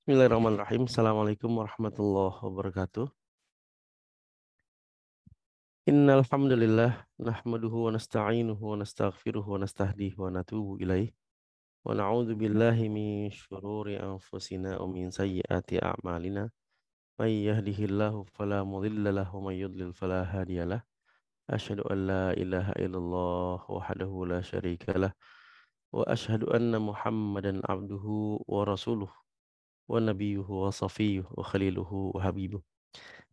Bismillahirrahmanirrahim. Assalamualaikum warahmatullahi wabarakatuh. Innal hamdalillah nahmaduhu wa nasta'inuhu wa nastaghfiruhu wa nastahdihi wa natubu ilaih wa na'udzu billahi min syururi anfusina wa min sayyiati a'malina. May yahdihillahu fala mudilla lahu wa may yudlil fala hadiyalah. Asyhadu an la ilaha illallah wahdahu la syarika lah wa asyhadu anna Muhammadan abduhu wa rasuluh wa nabiyyuhu wa safiyyuhu wa khaliluhu wa habibuh.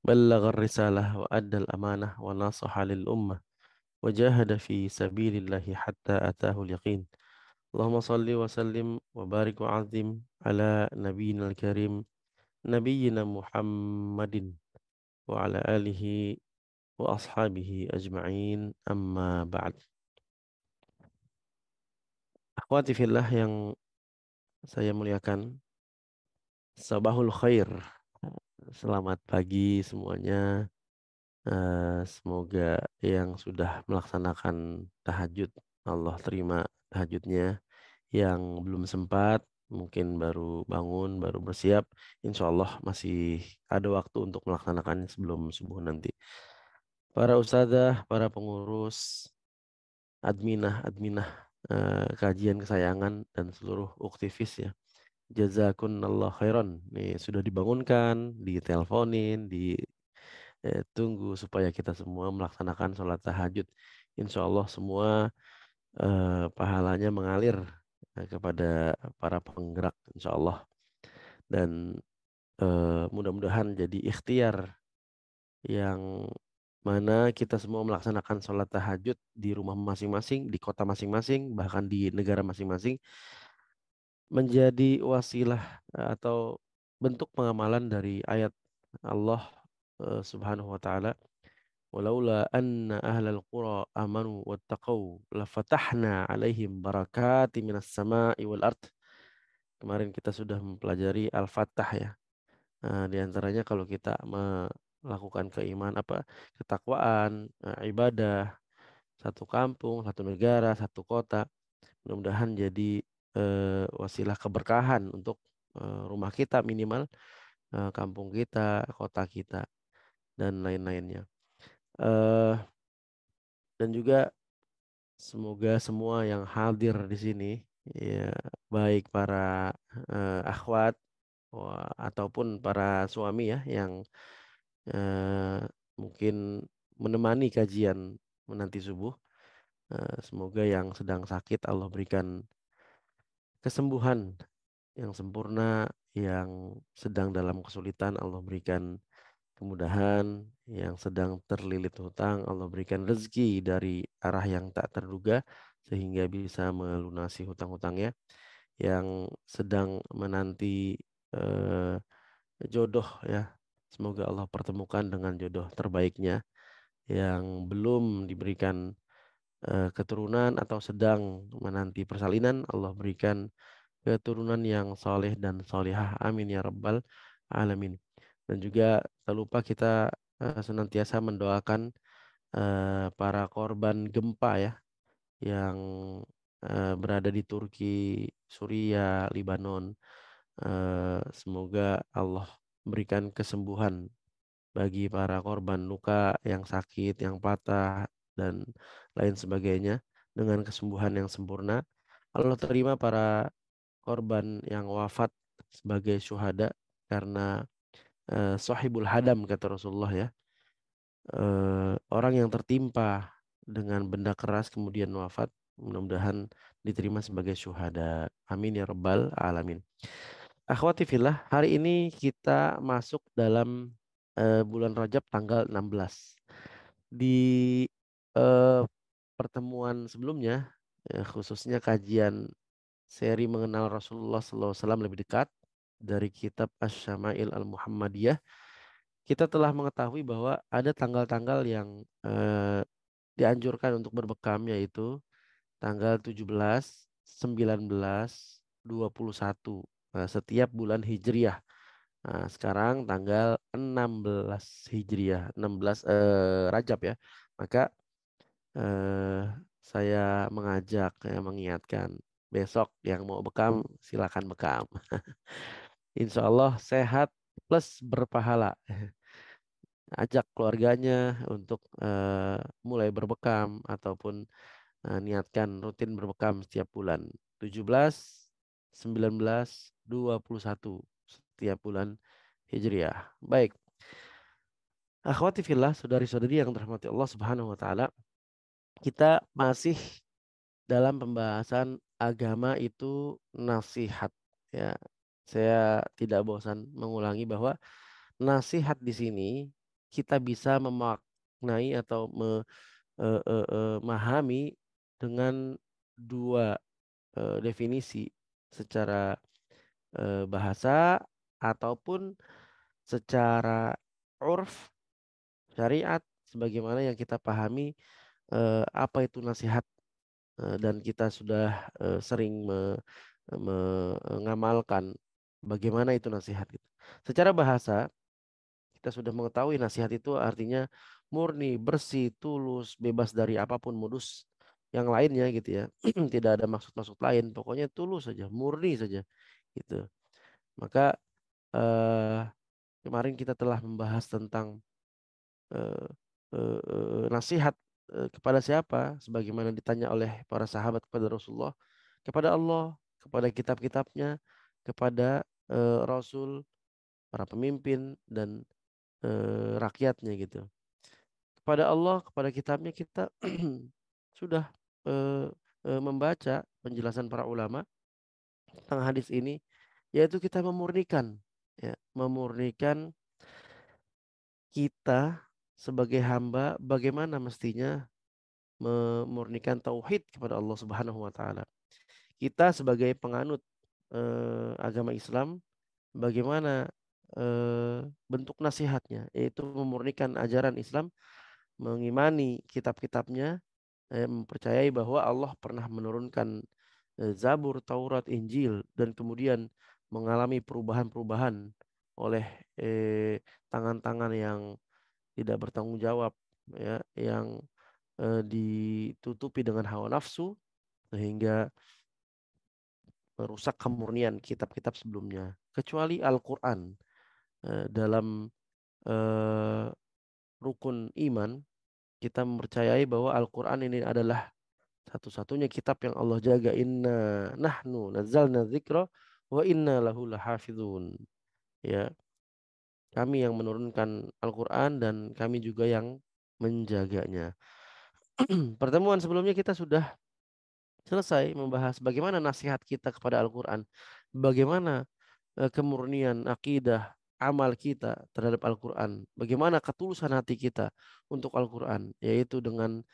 بلغ الرسالة وأدى الأمانة ونصح للأمة وجاهد في سبيل الله حتى أتاه اليقين. اللهم صل وسلم وبارك وعظم على نبينا الكريم نبينا محمد وعلى آله وأصحابه أجمعين أما بعد. Akhwati fillah yang saya muliakan, sabahul khair. Selamat pagi semuanya. Semoga yang sudah melaksanakan tahajud, Allah terima tahajudnya. Yang belum sempat, mungkin baru bangun, baru bersiap, insya Allah masih ada waktu untuk melaksanakannya sebelum subuh nanti. Para ustazah, para pengurus, adminah, kajian kesayangan, dan seluruh uktivis ya. Jazakunallah khairan. Nih, sudah dibangunkan, diteleponin, tunggu supaya kita semua melaksanakan sholat tahajud. Insya Allah semua pahalanya mengalir kepada para penggerak, insya Allah. Dan mudah-mudahan jadi ikhtiar yang mana kita semua melaksanakan sholat tahajud di rumah masing-masing, di kota masing-masing, bahkan di negara masing-masing, menjadi wasilah atau bentuk pengamalan dari ayat Allah Subhanahu wa taala. Walaula anna ahlal qura amanu wattaqau lafatahna alaihim barakati minas sama'i wal ard. Kemarin kita sudah mempelajari Al-Fattah ya. Di antaranya kalau kita melakukan ketakwaan, ibadah, satu kampung, satu negara, satu kota, mudah-mudahan jadi wasilah keberkahan untuk rumah kita minimal, kampung kita, kota kita, dan lain-lainnya. Eh, dan juga semoga semua yang hadir di sini, ya, baik para akhwat ataupun para suami ya, yang mungkin menemani kajian menanti subuh. Semoga yang sedang sakit Allah berikan kesembuhan yang sempurna, yang sedang dalam kesulitan Allah berikan kemudahan, yang sedang terlilit hutang Allah berikan rezeki dari arah yang tak terduga sehingga bisa melunasi hutang-hutangnya, yang sedang menanti eh, jodoh ya, semoga Allah pertemukan dengan jodoh terbaiknya, yang belum diberikan keturunan atau sedang menanti persalinan Allah berikan keturunan yang soleh dan solihah, amin ya rabbal alamin. Dan juga tak lupa kita senantiasa mendoakan para korban gempa ya, yang berada di Turki, Suriah, Libanon. Semoga Allah berikan kesembuhan bagi para korban luka, yang sakit, yang patah, dan lain sebagainya dengan kesembuhan yang sempurna. Allah terima para korban yang wafat sebagai syuhada karena sahibul hadam kata Rasulullah ya. Orang yang tertimpa dengan benda keras kemudian wafat, mudah-mudahan diterima sebagai syuhada. Amin ya rabbal alamin. Akhwati fillah, hari ini kita masuk dalam bulan Rajab tanggal 16. Di eh, pertemuan sebelumnya, khususnya kajian seri mengenal Rasulullah SAW lebih dekat dari kitab Asy-Syama'il Al-Muhammadiyah, kita telah mengetahui bahwa ada tanggal-tanggal yang dianjurkan untuk berbekam, yaitu tanggal 17, 19, 21 setiap bulan Hijriah. Nah, sekarang tanggal 16 Hijriah, 16 Rajab ya. Maka eh, saya mengingatkan besok yang mau bekam silakan bekam. insya Allah sehat plus berpahala. Ajak keluarganya untuk mulai berbekam ataupun niatkan rutin berbekam setiap bulan. 17, 19, 21 setiap bulan Hijriah. Baik. Akhwati fillah, saudari-saudari yang dirahmati Allah Subhanahu wa taala, kita masih dalam pembahasan agama itu nasihat ya. Saya tidak bosan mengulangi bahwa nasihat di sini kita bisa memaknai atau memahami dengan dua definisi secara bahasa ataupun secara urf syariat sebagaimana yang kita pahami apa itu nasihat dan kita sudah sering mengamalkan bagaimana itu nasihat gitu. Secara bahasa kita sudah mengetahui nasihat itu artinya murni, bersih, tulus, bebas dari apapun modus yang lainnya gitu ya. Tidak ada maksud-maksud lain, pokoknya tulus saja, murni saja gitu. Maka eh, kemarin kita telah membahas tentang eh, nasihat kepada siapa, sebagaimana ditanya oleh para sahabat kepada Rasulullah, kepada Allah, kepada kitab-kitabnya, kepada Rasul, para pemimpin dan rakyatnya gitu. Kepada Allah, kepada kitabnya kita sudah eh, membaca penjelasan para ulama tentang hadis ini, yaitu kita memurnikan, ya, memurnikan kita sebagai hamba bagaimana mestinya memurnikan tauhid kepada Allah Subhanahu wa taala. Kita sebagai penganut agama Islam bagaimana bentuk nasihatnya yaitu memurnikan ajaran Islam, mengimani kitab-kitabnya, mempercayai bahwa Allah pernah menurunkan Zabur, Taurat, Injil dan kemudian mengalami perubahan-perubahan oleh tangan-tangan yang tidak bertanggung jawab ya, yang ditutupi dengan hawa nafsu sehingga merusak kemurnian kitab-kitab sebelumnya. Kecuali Al-Quran dalam eh, rukun iman kita mempercayai bahwa Al-Quran ini adalah satu-satunya kitab yang Allah jaga. Inna nahnu nazzalna dzikra wa inna lahu lahafizun. Ya, kami yang menurunkan Al-Quran dan kami juga yang menjaganya. Pertemuan sebelumnya kita sudah selesai membahas bagaimana nasihat kita kepada Al-Quran, bagaimana kemurnian akidah, amal kita terhadap Al-Quran, bagaimana ketulusan hati kita untuk Al-Quran, yaitu dengan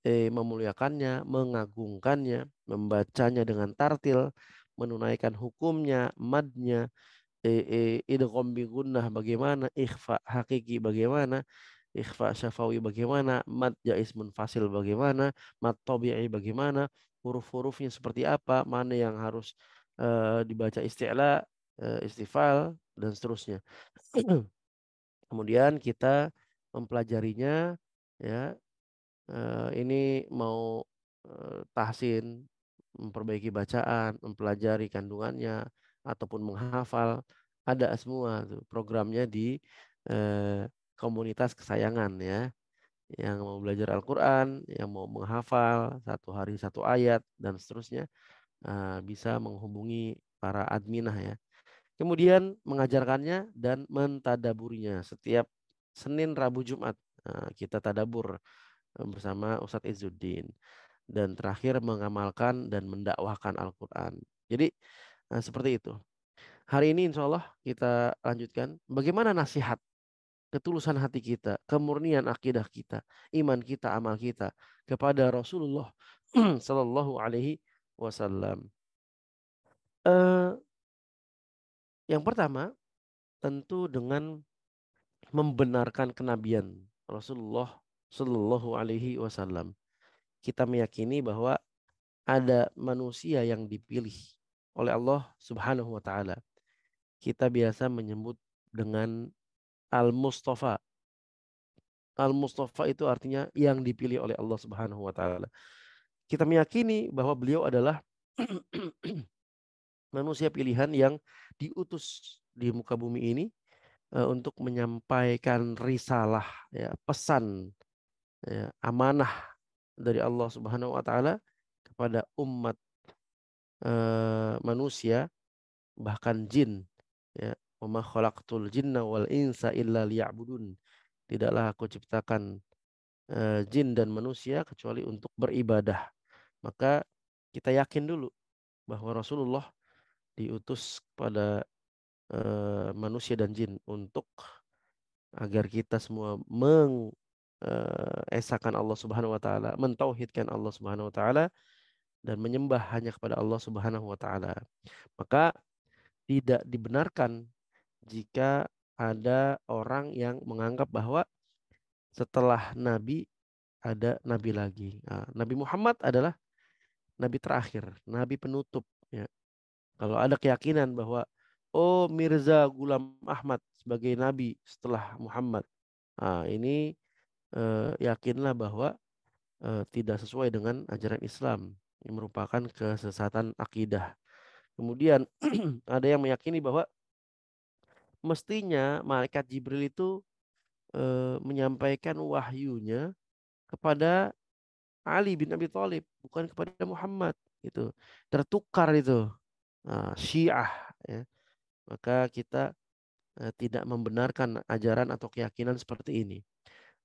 memuliakannya, mengagungkannya, membacanya dengan tartil, menunaikan hukumnya, madnya, idgham bi gunnah bagaimana, ikhfa hakiki bagaimana, ikhfa syafawi bagaimana, mad jaiz munfasil bagaimana, mad tabi'i bagaimana, huruf-hurufnya seperti apa, mana yang harus dibaca isti'la, istifal dan seterusnya. Kemudian kita mempelajarinya ya, ini mau tahsin, memperbaiki bacaan, mempelajari kandungannya, ataupun menghafal, ada semua tuh programnya di komunitas kesayangan ya. Yang mau belajar Al-Quran, yang mau menghafal satu hari satu ayat dan seterusnya, bisa menghubungi para adminah ya. Kemudian mengajarkannya dan mentadaburinya setiap Senin, Rabu, Jumat. Kita tadabur bersama Ustadz Izzuddin. Dan terakhir mengamalkan dan mendakwahkan Al-Quran. Jadi seperti itu. Hari ini insya Allah kita lanjutkan bagaimana nasihat, ketulusan hati kita, kemurnian akidah kita, iman kita, amal kita kepada Rasulullah Sallallahu Alaihi Wasallam. Eh, yang pertama tentu dengan membenarkan kenabian Rasulullah Sallallahu Alaihi Wasallam. Kita meyakini bahwa ada manusia yang dipilih oleh Allah Subhanahu wa taala. Kita biasa menyebut dengan Al-Mustafa. Al-Mustafa itu artinya yang dipilih oleh Allah Subhanahu wa taala. Kita meyakini bahwa beliau adalah manusia pilihan yang diutus di muka bumi ini untuk menyampaikan risalah, ya, pesan, ya, amanah dari Allah Subhanahu wa taala kepada umat manusia, bahkan jin, ya. Wa ma khalaqtul jinna wal insa illa liya'budun. Tidaklah aku ciptakan jin dan manusia kecuali untuk beribadah. Maka kita yakin dulu bahwa Rasulullah diutus kepada manusia dan jin untuk agar kita semua esakan Allah Subhanahu wa taala, mentauhidkan Allah Subhanahu wa taala dan menyembah hanya kepada Allah Subhanahu wa taala. Maka tidak dibenarkan jika ada orang yang menganggap bahwa setelah nabi ada nabi lagi. Nah, Nabi Muhammad adalah nabi terakhir, nabi penutup, ya. Kalau ada keyakinan bahwa oh Mirza Ghulam Ahmad sebagai nabi setelah Muhammad, nah, ini yakinlah bahwa tidak sesuai dengan ajaran Islam. Ini merupakan kesesatan akidah. Kemudian ada yang meyakini bahwa mestinya malaikat Jibril itu menyampaikan wahyunya kepada Ali bin Abi Thalib, bukan kepada Muhammad. Itu tertukar itu. Nah, Syiah, ya. Maka kita tidak membenarkan ajaran atau keyakinan seperti ini.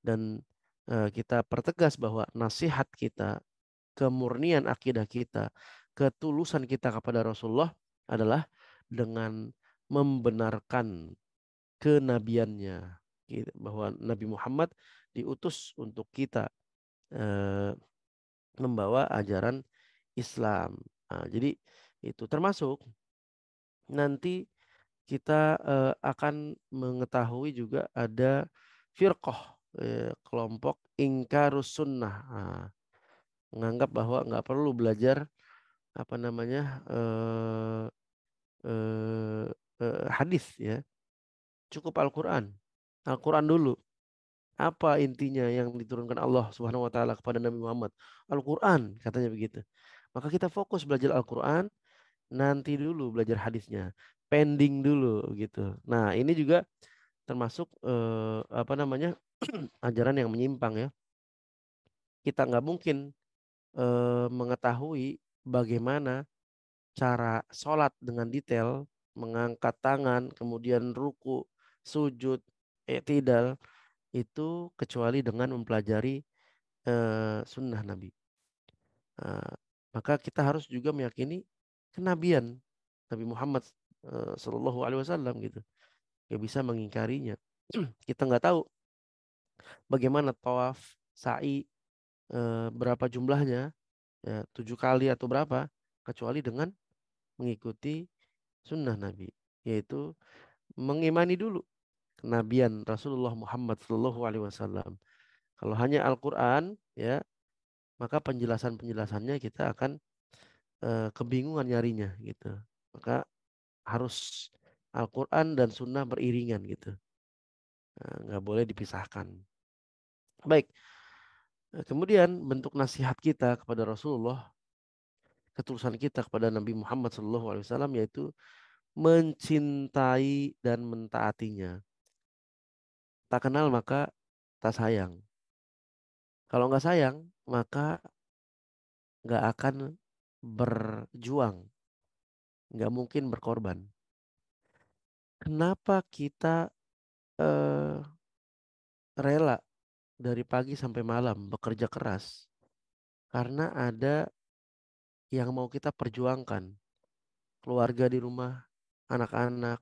Dan kita pertegas bahwa nasihat kita, kemurnian akidah kita, ketulusan kita kepada Rasulullah adalah dengan membenarkan kenabiannya, bahwa Nabi Muhammad diutus untuk kita membawa ajaran Islam. Nah, jadi itu termasuk nanti kita akan mengetahui juga ada firqah, kelompok ingkarus sunnah. Nah, menganggap bahwa nggak perlu belajar apa namanya eh, hadis, ya, cukup Al-Quran. Al-Quran dulu. Apa intinya yang diturunkan Allah Subhanahu wa taala kepada Nabi Muhammad? Al-Quran, katanya begitu. Maka kita fokus belajar Al-Quran, nanti dulu belajar hadisnya. Pending dulu gitu. Nah, ini juga termasuk apa namanya ajaran yang menyimpang, ya. Kita nggak mungkin mengetahui bagaimana cara sholat dengan detail, mengangkat tangan, kemudian ruku, sujud, i'tidal, itu kecuali dengan mempelajari sunnah Nabi. Uh, Maka kita harus juga meyakini kenabian Nabi Muhammad Sallallahu Alaihi Wasallam gitu. Gak bisa mengingkarinya. Kita nggak tahu bagaimana tawaf, sa'i, berapa jumlahnya, ya, 7 kali atau berapa, kecuali dengan mengikuti sunnah Nabi, yaitu mengimani dulu kenabian Rasulullah Muhammad Sallallahu Alaihi Wasallam. Kalau hanya Al-Quran, ya, maka penjelasan-penjelasannya kita akan kebingungan nyarinya gitu. Maka harus Al-Quran dan Sunnah beriringan gitu. Nah, nggak boleh dipisahkan. Baik, kemudian bentuk nasihat kita kepada Rasulullah, ketulusan kita kepada Nabi Muhammad SAW, yaitu mencintai dan mentaatinya. Tak kenal maka tak sayang. Kalau nggak sayang, maka nggak akan berjuang, nggak mungkin berkorban. Kenapa kita eh, rela dari pagi sampai malam bekerja keras? Karena ada yang mau kita perjuangkan. Keluarga di rumah, anak-anak,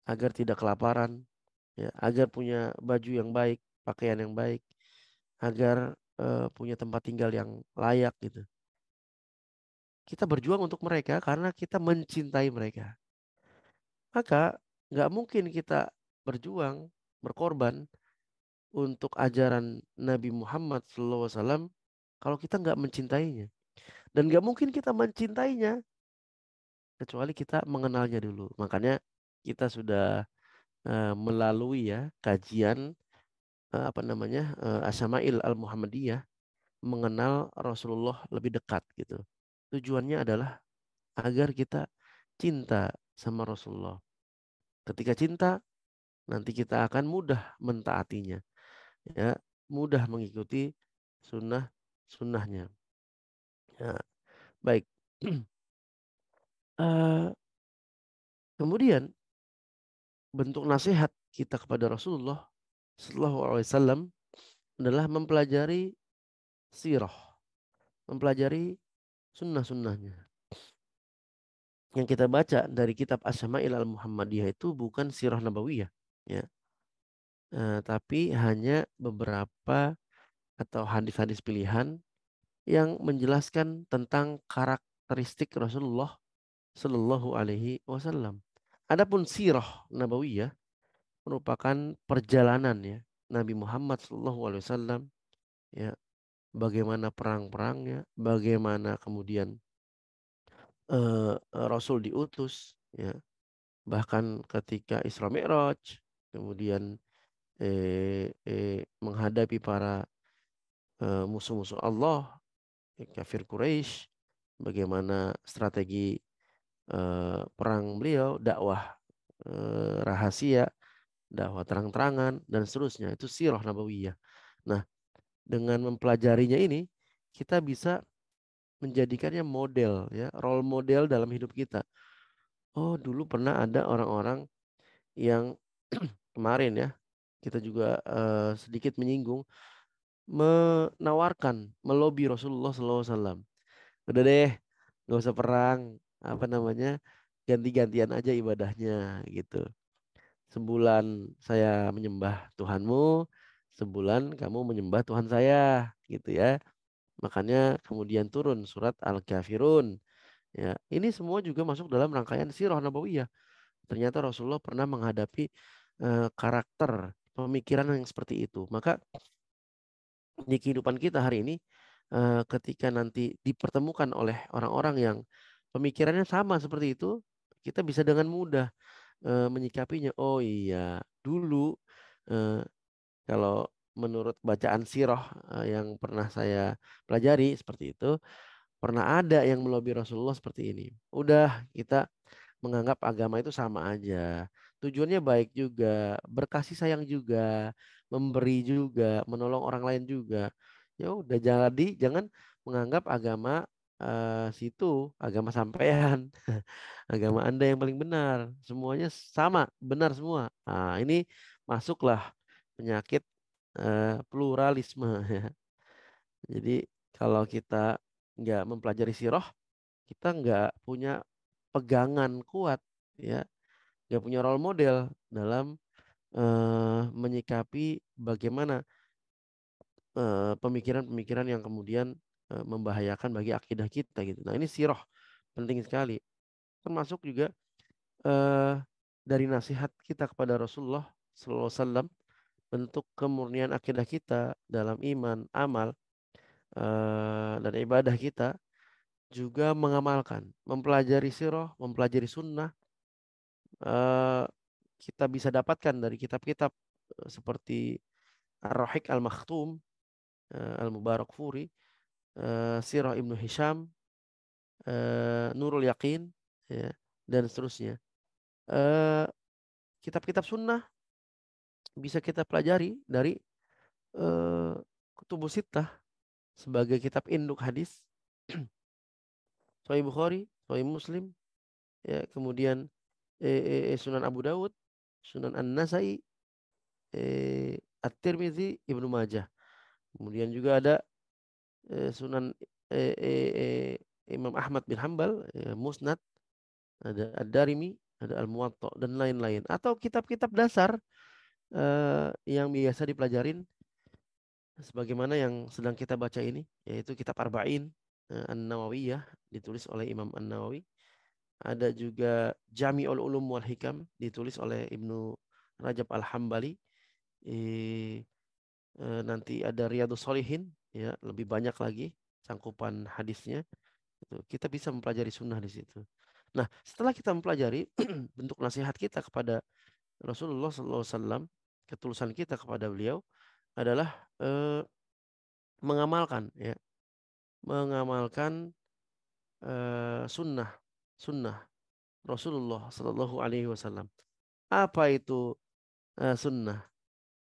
agar tidak kelaparan, ya, agar punya baju yang baik, pakaian yang baik, agar punya tempat tinggal yang layak gitu. Kita berjuang untuk mereka karena kita mencintai mereka. Maka nggak mungkin kita berjuang, berkorban untuk ajaran Nabi Muhammad SAW kalau kita nggak mencintainya. Dan nggak mungkin kita mencintainya kecuali kita mengenalnya dulu. Makanya kita sudah melalui, ya, kajian apa namanya Asyama'il Al-Muhammadiyah, mengenal Rasulullah lebih dekat gitu. Tujuannya adalah agar kita cinta sama Rasulullah. Ketika cinta, nanti kita akan mudah mentaatinya, ya, mudah mengikuti sunnahnya. Ya, baik. Eh, Kemudian bentuk nasihat kita kepada Rasulullah Sallallahu Alaihi Wasallam adalah mempelajari sirah, mempelajari sunnah-sunnahnya. Yang kita baca dari kitab Asy-Syama'il Al-Muhammadiyah itu bukan sirah nabawiyah, ya. Tapi hanya beberapa atau hadis-hadis pilihan yang menjelaskan tentang karakteristik Rasulullah Sallallahu Alaihi Wasallam. Adapun sirah nabawiyah merupakan perjalanan, ya, Nabi Muhammad Sallallahu Alaihi Wasallam, ya, bagaimana perang-perangnya, bagaimana kemudian Rasul diutus, ya, bahkan ketika Isra Mi'raj, kemudian menghadapi para musuh-musuh Allah, kafir Quraisy, bagaimana strategi perang beliau, dakwah rahasia, dakwah terang-terangan, dan seterusnya. Itu sirah nabawiyah. Nah, dengan mempelajarinya ini, kita bisa menjadikannya model, ya, role model dalam hidup kita. Oh, dulu pernah ada orang-orang yang kemarin, ya, kita juga sedikit menyinggung, menawarkan, melobi Rasulullah SAW. Udah deh, nggak usah perang, apa namanya, ganti-gantian aja ibadahnya gitu. Sebulan saya menyembah Tuhanmu, sebulan kamu menyembah Tuhan saya, gitu ya. Makanya kemudian turun surat Al-Kafirun. Ya, ini semua juga masuk dalam rangkaian sirah nabawiyah. Ternyata Rasulullah pernah menghadapi karakter pemikiran yang seperti itu. Maka di kehidupan kita hari ini, ketika nanti dipertemukan oleh orang-orang yang pemikirannya sama seperti itu, kita bisa dengan mudah menyikapinya. Oh iya, dulu eh, kalau menurut bacaan sirah yang pernah saya pelajari seperti itu, pernah ada yang melobi Rasulullah seperti ini. Udah, kita menganggap agama itu sama aja. Tujuannya baik juga, berkasih sayang juga, memberi juga, menolong orang lain juga. Ya udah, jadi jangan menganggap agama situ agama sampean, agama Anda yang paling benar. Semuanya sama, benar semua. Nah, ini masuklah penyakit pluralisme, ya. Jadi kalau kita nggak mempelajari sirah, kita nggak punya pegangan kuat, ya, nggak punya role model dalam menyikapi bagaimana pemikiran-pemikiran yang kemudian membahayakan bagi akidah kita gitu. Nah, ini sirah penting sekali. Termasuk juga eh, dari nasihat kita kepada Rasulullah Sallallahu Alaihi Wasallam, bentuk kemurnian akidah kita dalam iman, amal, dan ibadah kita juga mengamalkan, mempelajari sirah, mempelajari sunnah. eh, Kita bisa dapatkan dari kitab-kitab seperti Ar-Rahiq Al-Makhtum, Al-Mubarak Furi, Sirah Ibnu Hisham, Nurul Yakin, ya, dan seterusnya. Eh, Kitab-kitab sunnah bisa kita pelajari dari eh, Kutubus Sittah sebagai kitab induk hadis, Sahih Bukhari, Sahih Muslim, ya, kemudian Sunan Abu Dawud, Sunan An-Nasai, At-Tirmidzi, Ibnu Majah. Kemudian juga ada Sunan eh, eh, eh, Imam Ahmad bin Hambal, Musnad, ada Ad-Darimi, ada Al-Muwatta, dan lain-lain. Atau kitab-kitab dasar yang biasa dipelajarin sebagaimana yang sedang kita baca ini, yaitu kitab Arba'in An-Nawawiyah, ditulis oleh Imam An-Nawawi. Ada juga Jami'ul Ulum wal Hikam, ditulis oleh Ibnu Rajab Al-Hambali. Eh, Nanti ada Riyadhus Shalihin, ya, lebih banyak lagi cangkupan hadisnya. Kita bisa mempelajari sunnah di situ. Nah, setelah kita mempelajari bentuk nasihat kita kepada Rasulullah SAW, ketulusan kita kepada beliau adalah mengamalkan, ya, mengamalkan sunnah, sunnah Rasulullah Sallallahu Alaihi Wasallam. Apa itu sunnah?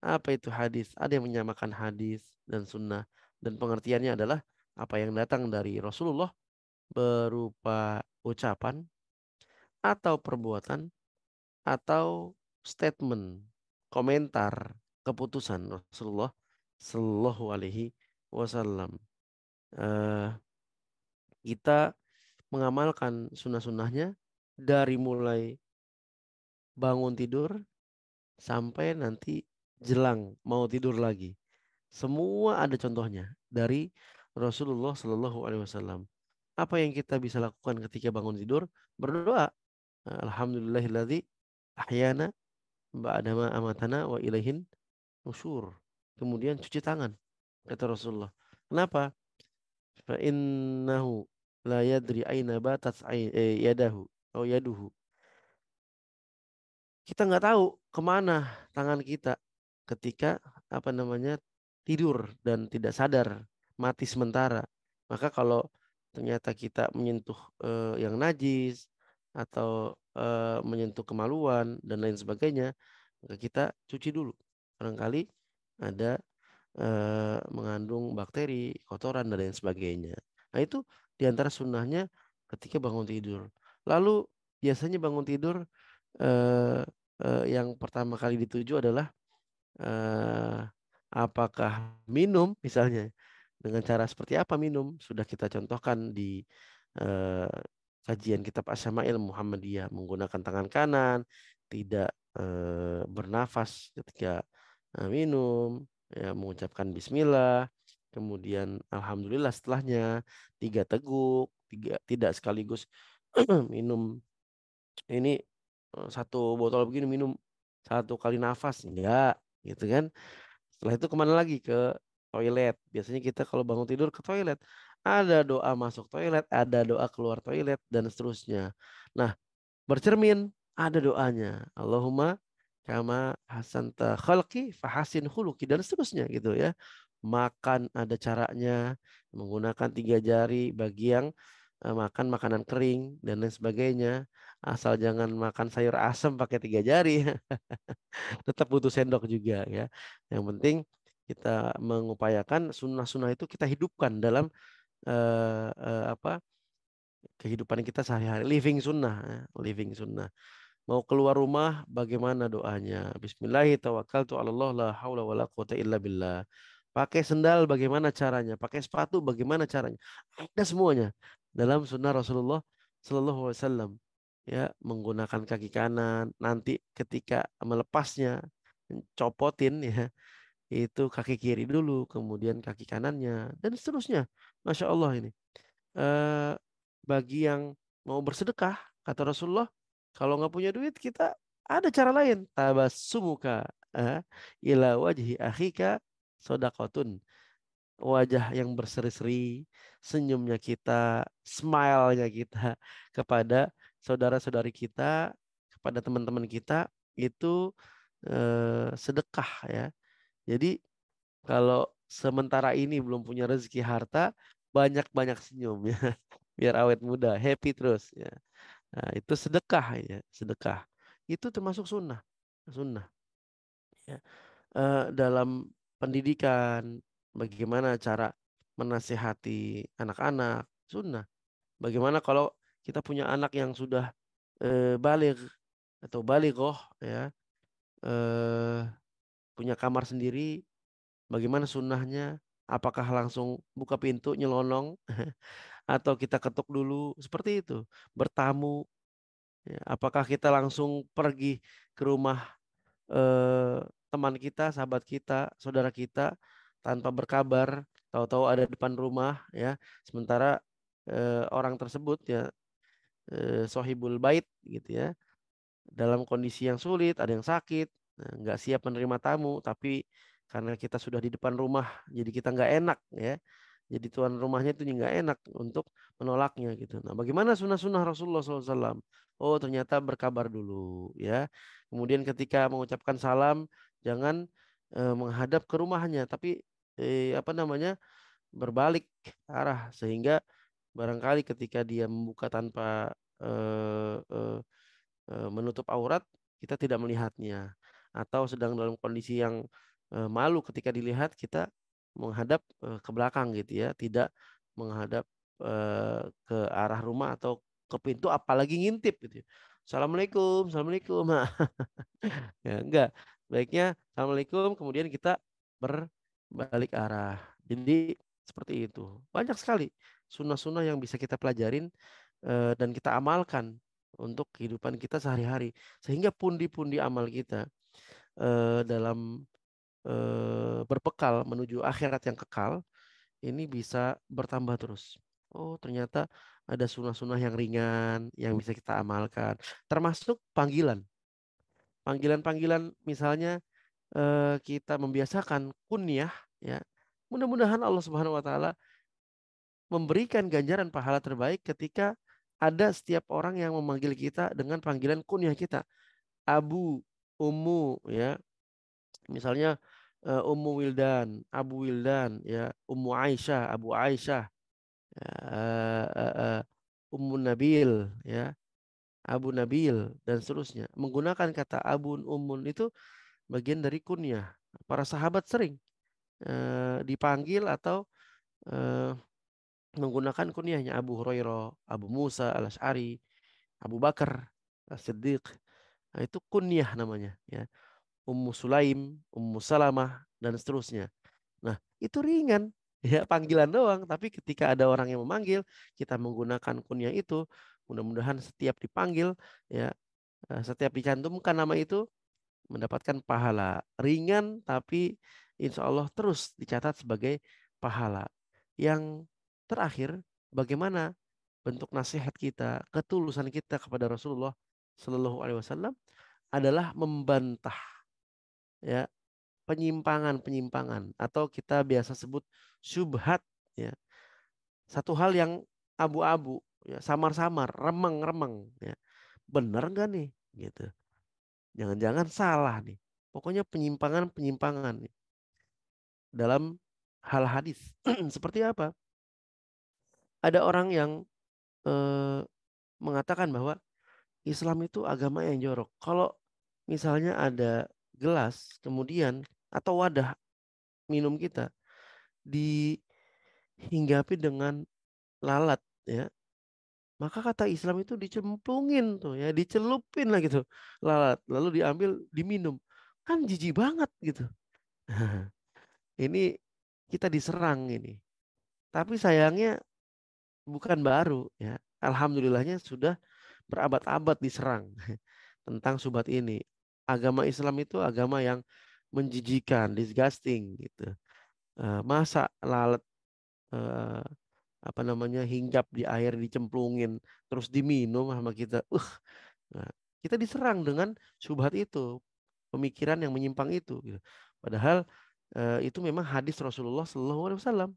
Apa itu hadis? Ada yang menyamakan hadis dan sunnah. Dan pengertiannya adalah apa yang datang dari Rasulullah berupa ucapan atau perbuatan atau statement, komentar, keputusan Rasulullah Shallallahu Alaihi Wasallam. Eh, kita mengamalkan sunnah-sunnahnya dari mulai bangun tidur sampai nanti jelang mau tidur lagi. Semua ada contohnya dari Rasulullah Shallallahu Alaihi Wasallam. Apa yang kita bisa lakukan ketika bangun tidur? Berdoa. Alhamdulillahilladzi ahyana ba'dama amatana wa ilaihin nusyur. Kemudian cuci tangan, kata Rasulullah. Kenapa? Fa innahu la yadri aina batat yadahu atau yaduhu. Kita nggak tahu kemana tangan kita ketika apa namanya tidur dan tidak sadar, mati sementara. Maka kalau ternyata kita menyentuh yang najis atau menyentuh kemaluan dan lain sebagainya, maka kita cuci dulu. Barangkali ada mengandung bakteri, kotoran dan lain sebagainya. Nah itu diantara sunnahnya ketika bangun tidur. Lalu biasanya bangun tidur eh, yang pertama kali dituju adalah eh, apakah minum misalnya dengan cara seperti apa minum sudah kita contohkan di eh, kajian kitab Asyama'il Muhammadiyah menggunakan tangan kanan, tidak bernafas ketika minum, ya, mengucapkan Bismillah, kemudian Alhamdulillah setelahnya 3 teguk, tidak sekaligus minum ini satu botol begini minum 1 kali nafas enggak gitu kan. Setelah itu kemana lagi ke toilet. Biasanya kita kalau bangun tidur ke toilet, ada doa masuk toilet, ada doa keluar toilet dan seterusnya. Nah, bercermin ada doanya, Allahumma kama hasanta khalqi fahasin khuluqi dan seterusnya gitu ya. Makan ada caranya, menggunakan 3 jari bagi yang makan makanan kering dan lain sebagainya. Asal jangan makan sayur asem pakai 3 jari, tetap butuh sendok juga ya. Yang penting kita mengupayakan sunnah-sunnah itu kita hidupkan dalam apa kehidupan kita sehari-hari. Living sunnah, ya. Living sunnah. Mau keluar rumah, bagaimana doanya? Bismillahirrahmanirrahim. La haula wala quwata illa billah. Pakai sendal, bagaimana caranya? Pakai sepatu, bagaimana caranya? Ada semuanya dalam sunnah Rasulullah Sallallahu Alaihi Wasallam. Ya, menggunakan kaki kanan. Nanti ketika melepasnya, copotin ya, itu kaki kiri dulu, kemudian kaki kanannya, dan seterusnya. Masya Allah ini eh, bagi yang mau bersedekah, kata Rasulullah, kalau nggak punya duit kita ada cara lain. Tabassumuka eh, ila wajhi akhika sodakotun. Wajah yang berseri-seri, senyumnya kita, smile-nya kita kepada saudara-saudari kita, kepada teman-teman kita itu sedekah ya. Jadi kalau sementara ini belum punya rezeki harta, banyak-banyak senyum ya. Biar awet muda, happy terus ya. Nah, itu sedekah ya, sedekah. Itu termasuk sunnah. Sunnah ya. Dalam pendidikan, bagaimana cara menasihati anak-anak, sunnah. Bagaimana kalau kita punya anak yang sudah baligh atau balighoh ya, eh, punya kamar sendiri, bagaimana sunnahnya? Apakah langsung buka pintu nyelonong atau kita ketuk dulu seperti itu? Bertamu, ya, apakah kita langsung pergi ke rumah teman kita, sahabat kita, saudara kita tanpa berkabar, tahu-tahu ada depan rumah ya, sementara orang tersebut ya sohibul bait gitu ya, dalam kondisi yang sulit, ada yang sakit, nggak siap menerima tamu, tapi karena kita sudah di depan rumah, jadi kita nggak enak ya. Jadi tuan rumahnya itu nggak enak untuk menolaknya gitu. Nah, bagaimana sunnah-sunnah Rasulullah SAW? Oh, ternyata berkabar dulu ya. Kemudian ketika mengucapkan salam, jangan menghadap ke rumahnya, tapi apa namanya berbalik arah sehingga barangkali ketika dia membuka tanpa eh, eh, menutup aurat, kita tidak melihatnya, atau sedang dalam kondisi yang malu ketika dilihat, kita menghadap ke belakang gitu ya, tidak menghadap ke arah rumah atau ke pintu, apalagi ngintip gitu ya. Assalamualaikum, assalamualaikum. Ya, enggak. Baiknya assalamualaikum, kemudian kita berbalik arah. Jadi seperti itu. Banyak sekali sunnah-sunnah yang bisa kita pelajarin dan kita amalkan untuk kehidupan kita sehari-hari. Sehingga pundi-pundi amal kita dalam berbekal menuju akhirat yang kekal ini bisa bertambah terus. Oh, ternyata ada sunnah-sunnah yang ringan yang bisa kita amalkan, termasuk panggilan. Panggilan-panggilan misalnya kita membiasakan kunyah ya. Mudah-mudahan Allah Subhanahu wa taala memberikan ganjaran pahala terbaik ketika ada setiap orang yang memanggil kita dengan panggilan kunyah kita. Abu, Ummu ya. Misalnya Ummu Wildan, Abu Wildan ya, Ummu Aisyah, Abu Aisyah, ya, Ummu Nabil ya, Abu Nabil dan seterusnya. Menggunakan kata abun, ummun itu bagian dari kunyah. Para sahabat sering dipanggil atau eh, menggunakan kunyahnya Abu Hurairah, Abu Musa Al-Asy'ari, Abu Bakar As-Siddiq. Nah, itu kunyah namanya ya. Ummu Sulaim, Ummu Salamah dan seterusnya. Nah, itu ringan ya, panggilan doang, tapi ketika ada orang yang memanggil, kita menggunakan kunyah itu, mudah-mudahan setiap dipanggil ya, setiap dicantumkan nama itu mendapatkan pahala ringan, tapi insya Allah terus dicatat sebagai pahala. Yang terakhir, bagaimana bentuk nasihat kita, ketulusan kita kepada Rasulullah Shallallahu Alaihi Wasallam adalah membantah ya penyimpangan-penyimpangan, atau kita biasa sebut syubhat ya. Satu hal yang abu-abu ya, samar-samar, remeng-remeng ya. Benar nggak nih gitu. Jangan-jangan salah nih. Pokoknya penyimpangan-penyimpangan nih dalam hal hadis. Seperti apa? Ada orang yang eh, mengatakan bahwa Islam itu agama yang jorok. Kalau misalnya ada gelas kemudian atau wadah minum kita dihinggapi dengan lalat ya, maka kata Islam itu dicemplungin tuh ya, dicelupin lah gitu lalat, lalu diambil diminum. Kan jijik banget gitu. Ini kita diserang ini. Tapi sayangnya bukan baru ya. Alhamdulillahnya sudah berabad-abad diserang tentang subhat ini. Agama Islam itu agama yang menjijikan, disgusting gitu. Masa lalat eh, apa namanya hinggap di air, dicemplungin terus diminum sama kita. Nah, kita diserang dengan subhat itu, pemikiran yang menyimpang itu gitu. Padahal itu memang hadis Rasulullah Shallallahu Alaihi Wasallam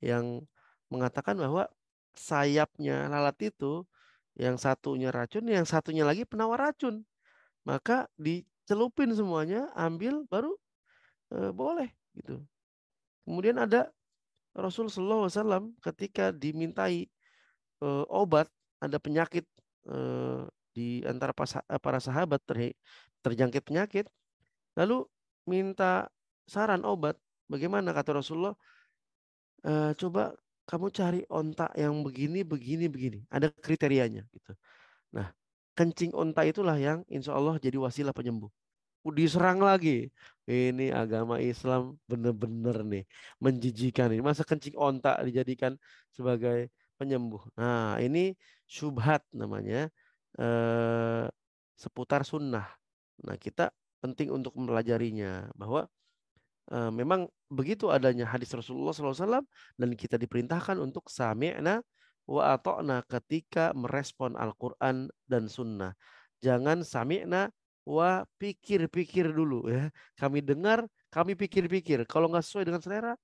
yang mengatakan bahwa sayapnya lalat itu yang satunya racun, yang satunya lagi penawar racun. Maka dicelupin semuanya, ambil baru boleh gitu. Kemudian ada Rasul Shallallahu Alaihi Wasallam ketika dimintai obat, ada penyakit eh, di antara para sahabat terjangkit penyakit, lalu minta saran obat. Bagaimana kata Rasulullah? Coba kamu cari onta yang begini, begini, begini. Ada kriterianya gitu. Nah, kencing onta itulah yang insya Allah jadi wasilah penyembuh. Diserang lagi. Ini agama Islam bener-bener nih menjijikan ini. Masa kencing onta dijadikan sebagai penyembuh. Nah, ini syubhat namanya. Eh, Seputar sunnah. Nah, kita penting untuk mempelajarinya bahwa memang begitu adanya hadis Rasulullah SAW, dan kita diperintahkan untuk sami'na wa ata'na ketika merespon Al-Quran dan Sunnah. Jangan sami'na wa pikir-pikir dulu ya. Kami dengar, kami pikir-pikir. Kalau nggak sesuai dengan selera,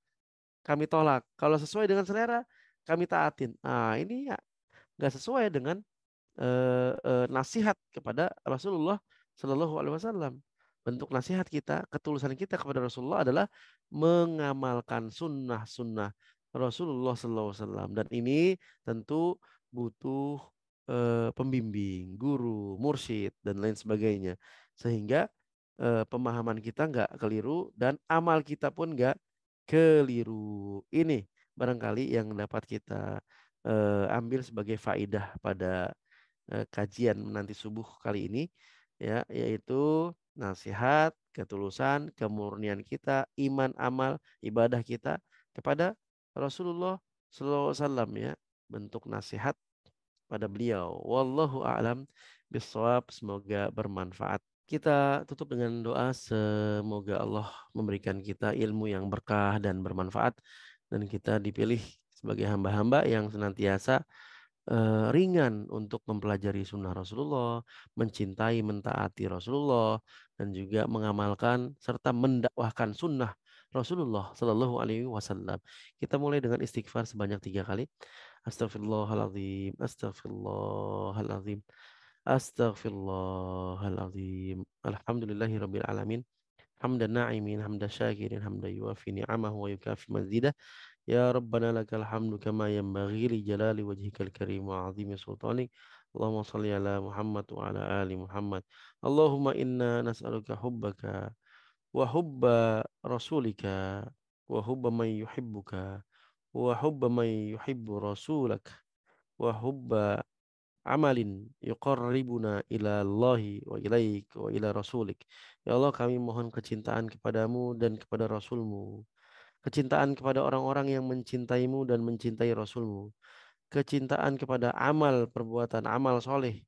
kami tolak. Kalau sesuai dengan selera, kami taatin. Nah, ini ya nggak sesuai dengan nasihat kepada Rasulullah Shallallahu Alaihi Wasallam. Bentuk nasihat kita, ketulusan kita kepada Rasulullah adalah mengamalkan sunnah-sunnah Rasulullah Shallallahu Alaihi Wasallam. Dan ini tentu butuh pembimbing, guru, mursyid dan lain sebagainya. sehingga pemahaman kita nggak keliru dan amal kita pun nggak keliru. Ini barangkali yang dapat kita ambil sebagai faidah pada kajian nanti subuh kali ini, ya, yaitu nasihat, ketulusan, kemurnian kita, iman, amal, ibadah kita kepada Rasulullah Sallallahu Alaihi Wasallam, ya, bentuk nasihat pada beliau. Wallahu a'lam bishawab. Semoga bermanfaat. Kita tutup dengan doa, semoga Allah memberikan kita ilmu yang berkah dan bermanfaat, dan kita dipilih sebagai hamba-hamba yang senantiasa ringan untuk mempelajari sunnah Rasulullah, mencintai, mentaati Rasulullah, dan juga mengamalkan serta mendakwahkan sunnah Rasulullah Sallallahu Alaihi Wasallam. Kita mulai dengan istighfar sebanyak 3 kali. Astagfirullahaladzim, astagfirullahaladzim, astagfirullahaladzim. Alhamdulillahirrabbilalamin. Hamdan na'imin, hamdan syakirin, hamdan yuafi ni'amahu wa yukafi mazidah. Ya Rabbana lakal hamdu kama yanbaghi li jalali wajhikal karim wa azimi sultanik. Allahumma salli ala Muhammad wa ala ali Muhammad. Allahumma inna nas'aluka hubbaka wa hubba rasulika wa hubba man yuhibbuka wa hubba man yuhibbu rasulak wa hubba amalin yuqarribuna ila Allahi wa ilaik wa ila rasulik. Ya Allah, kami mohon kecintaan kepadamu dan kepada Rasulmu, kecintaan kepada orang-orang yang mencintaimu dan mencintai Rasulmu, kecintaan kepada amal perbuatan amal soleh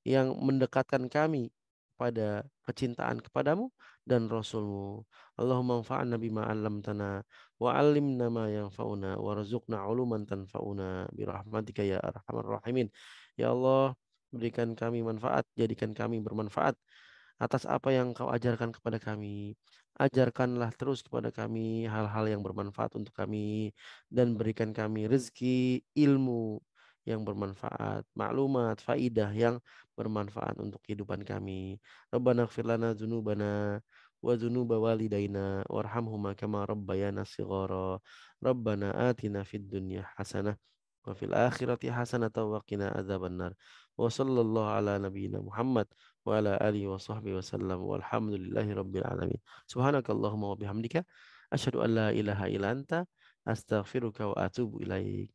yang mendekatkan kami pada kecintaan kepadamu dan Rasulmu. Allahumma anfa'na bima 'allamtana wa 'allimna ma yanfa'una warzuqna 'uluman tanfa'una birahmatika ya arhamar rahimin. Ya Allah, berikan kami manfaat, jadikan kami bermanfaat atas apa yang Kau ajarkan kepada kami. Ajarkanlah terus kepada kami hal-hal yang bermanfaat untuk kami, dan berikan kami rezeki ilmu yang bermanfaat, maklumat, faidah yang bermanfaat untuk kehidupan kami. Rabbana ighfir lana dzunubana wa dzunuba walidaina warhamhuma kama rabbayana shighara. Rabbana atina fid dunya hasanah wa fil akhirati hasanah wa qina adzabannar. Wa sallallahu ala nabiyyina Muhammad wa ala alihi wa sahbihi wasallam walhamdulillahi rabbil alamin. Subhanakallahumma wa bihamdika asyhadu an la ilaha illa anta astaghfiruka wa atubu ilaik.